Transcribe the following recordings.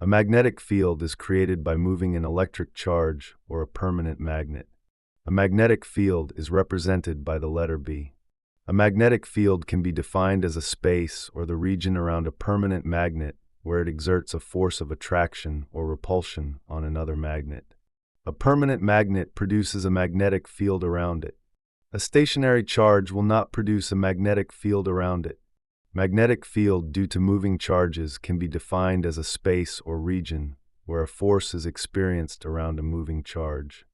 A magnetic field is created by moving an electric charge or a permanent magnet. A magnetic field is represented by the letter B. A magnetic field can be defined as a space or the region around a permanent magnet where it exerts a force of attraction or repulsion on another magnet. A permanent magnet produces a magnetic field around it. A stationary charge will not produce a magnetic field around it. Magnetic field due to moving charges can be defined as a space or region where a force is experienced around a moving charge.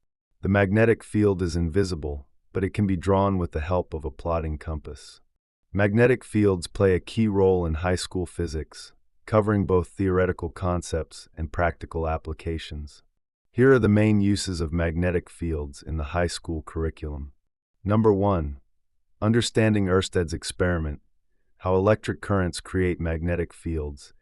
The magnetic field is invisible, but it can be drawn with the help of a plotting compass. Magnetic fields play a key role in high school physics, covering both theoretical concepts and practical applications. Here are the main uses of magnetic fields in the high school curriculum. Number 1. Understanding Ørsted's experiment, how electric currents create magnetic fields,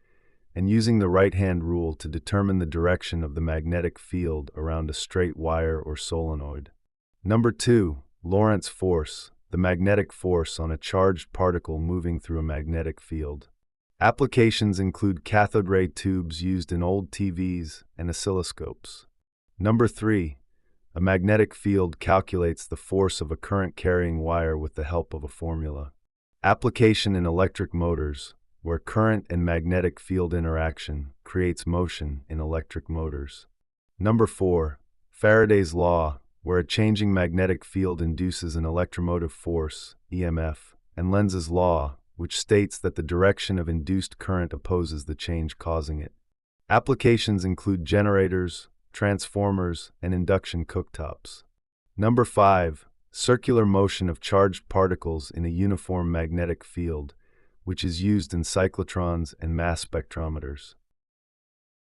and using the right-hand rule to determine the direction of the magnetic field around a straight wire or solenoid. Number 2. Lorentz force, the magnetic force on a charged particle moving through a magnetic field. Applications include cathode ray tubes used in old TVs and oscilloscopes. Number 3. A magnetic field calculates the force of a current-carrying wire with the help of a formula. Application in electric motors, where current and magnetic field interaction creates motion in electric motors. Number 4. Faraday's law, where a changing magnetic field induces an electromotive force, EMF, and Lenz's law, which states that the direction of induced current opposes the change causing it. Applications include generators, transformers, and induction cooktops. Number 5. Circular motion of charged particles in a uniform magnetic field, which is used in cyclotrons and mass spectrometers.